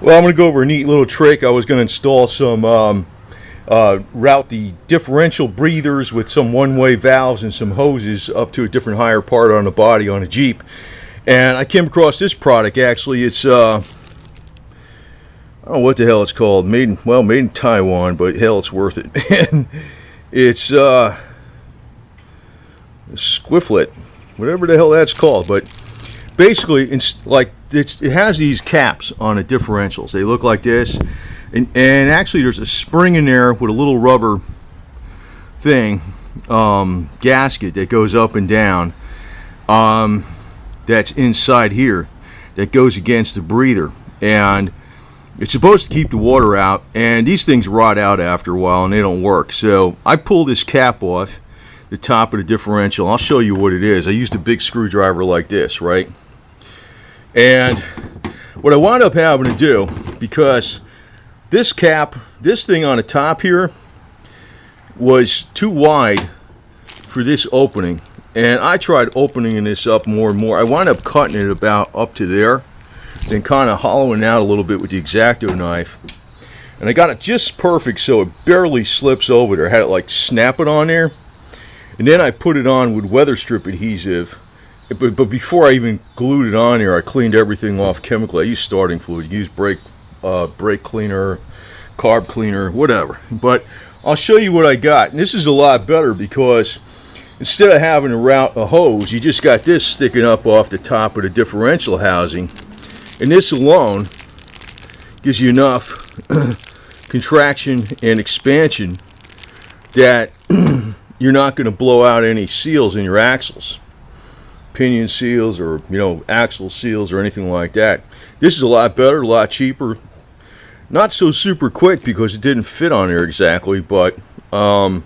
Well, I'm going to go over a neat little trick. I was going to install some, route the differential breathers with some one-way valves and some hoses up to a different higher part on the body on a Jeep. And I came across this product. Actually, it's, I don't know what the hell it's called. Made in Taiwan, but hell, it's worth it. And it's, Squifflet, whatever the hell that's called. But basically, it has these caps on the differentials. They look like this, and actually there's a spring in there with a little rubber thing, gasket that goes up and down, that's inside here, that goes against the breather, and it's supposed to keep the water out, and these things rot out after a while and they don't work. So I pull this cap off the top of the differential. I'll show you what it is. I used a big screwdriver like this, right? And what I wound up having to do, because this cap, this thing on the top here, was too wide for this opening, and I tried opening this up more and more. I wound up cutting it about up to there, then kind of hollowing out a little bit with the X-Acto knife, and I got it just perfect so it barely slips over there. I had it like snap it on there, and then I put it on with weather strip adhesive. But before I even glued it on here, I cleaned everything off chemically. I used starting fluid, used brake cleaner, carb cleaner, whatever. But I'll show you what I got. And this is a lot better because instead of having to route a hose, you just got this sticking up off the top of the differential housing. And this alone gives you enough contraction and expansion that you're not going to blow out any seals in your axles. Pinion seals or, you know, axle seals or anything like that. This is a lot better, a lot cheaper. Not so super quick because it didn't fit on there exactly, but yeah,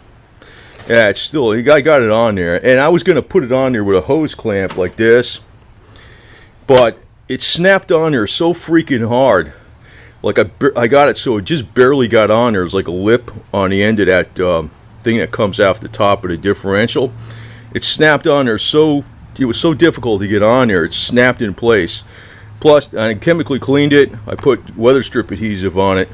it's still, I got it on there. And I was going to put it on there with a hose clamp like this, but it snapped on there so freaking hard. Like I got it so it just barely got on there. It's like a lip on the end of that thing that comes off the top of the differential. It snapped on there so it was so difficult to get on there. It snapped in place. Plus, I chemically cleaned it. I put weather strip adhesive on it.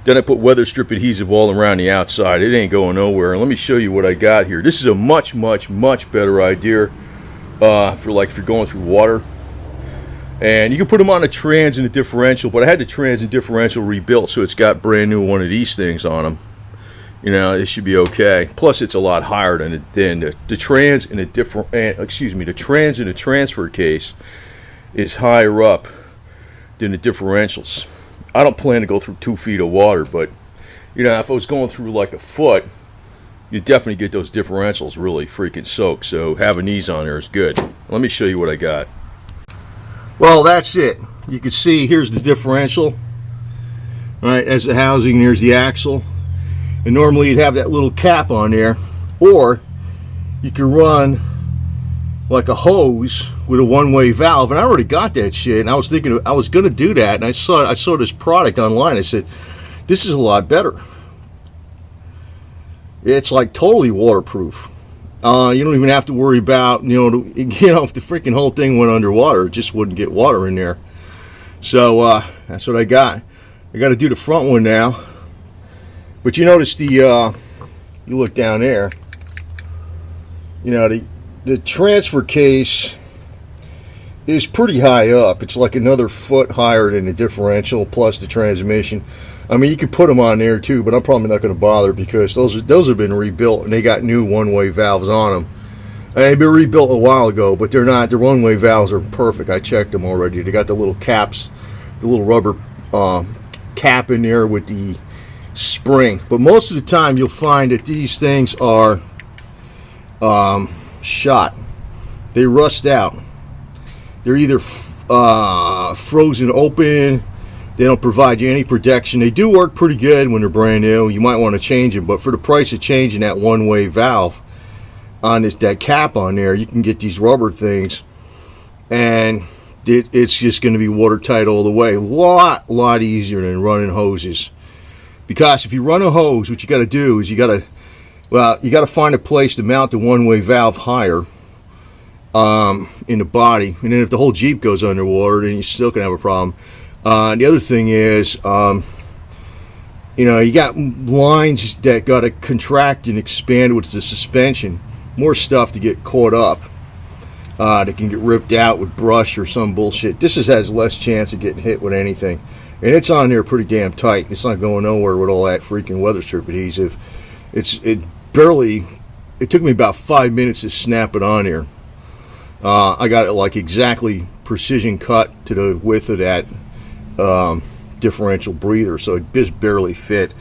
Then I put weather strip adhesive all around the outside. It ain't going nowhere. And let me show you what I got here. This is a much, much, much better idea for like if you're going through water. And you can put them on a trans and a differential, but I had the trans and differential rebuilt, so it's got brand new one of these things on them. You know, it should be okay. Plus, it's a lot higher than the trans and the trans in the transfer case is higher up than the differentials. I don't plan to go through 2 feet of water, but you know, if I was going through like a foot, you definitely get those differentials really freaking soaked. So having these on there is good. Let me show you what I got. Well, that's it. You can see here's the differential. All right, as the housing, and here's the axle. And normally you'd have that little cap on there, or you could run like a hose with a one-way valve. And I already got that shit, and I was thinking I was going to do that, and I saw this product online. I said, this is a lot better. It's like totally waterproof. You don't even have to worry about, you know, if the freaking whole thing went underwater, it just wouldn't get water in there. So that's what I got. I got to do the front one now. But you notice you look down there, you know, the transfer case is pretty high up. It's like another foot higher than the differential plus the transmission. I mean, you could put them on there too, but I'm probably not going to bother because those have been rebuilt and they got new one-way valves on them. And they've been rebuilt a while ago, but they're not. Their one-way valves are perfect. I checked them already. They got the little caps, the little rubber cap in there with the spring. But most of the time you'll find that these things are shot. They rust out. They're either frozen open. They don't provide you any protection. They do work pretty good when they're brand new. You might want to change them, but for the price of changing that one-way valve on that cap on there, you can get these rubber things, and it's just going to be watertight all the way. A lot easier than running hoses. Because if you run a hose, what you got to do is you got to find a place to mount the one-way valve higher in the body, and then if the whole Jeep goes underwater, then you still can have a problem. The other thing is, you know, you got lines that got to contract and expand with the suspension. More stuff to get caught up. That can get ripped out with brush or some bullshit. This has less chance of getting hit with anything. And it's on there pretty damn tight. It's not going nowhere with all that freaking weather strip adhesive. It took me about 5 minutes to snap it on here. I got it like exactly precision cut to the width of that differential breather, so it just barely fit.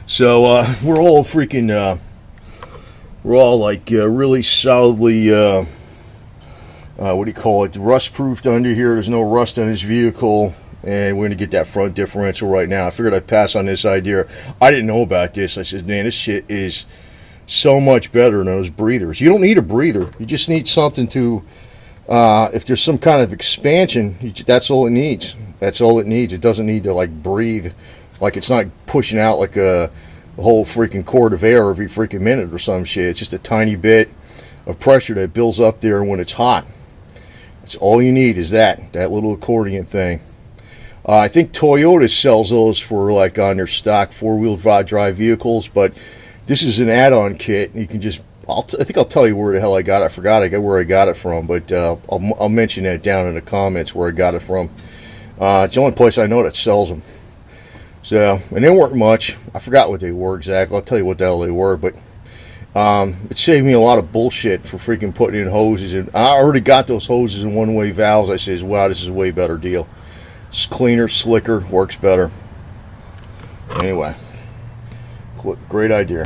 So we're all freaking, we're all like really solidly, what do you call it, rust proofed under here. There's no rust on this vehicle, and we're going to get that front differential right now. I figured I'd pass on this idea. I didn't know about this. I said, man, this shit is so much better than those breathers. You don't need a breather. You just need something to, if there's some kind of expansion, that's all it needs. That's all it needs. It doesn't need to like breathe, like it's not pushing out like a whole freaking quart of air every freaking minute or some shit. It's just a tiny bit of pressure that builds up there when it's hot. That's all you need, is that little accordion thing. I think Toyota sells those for like on their stock four-wheel drive vehicles, but this is an add-on kit. You can just, I think I'll tell you where the hell I got it. I forgot where I got it from, but I'll mention that down in the comments where I got it from. It's the only place I know that sells them. So, and they weren't much. I forgot what they were exactly. I'll tell you what the hell they were, but it saved me a lot of bullshit for freaking putting in hoses. And I already got those hoses in one-way valves. I says, wow, this is a way better deal. It's cleaner, slicker, works better. Anyway, great idea.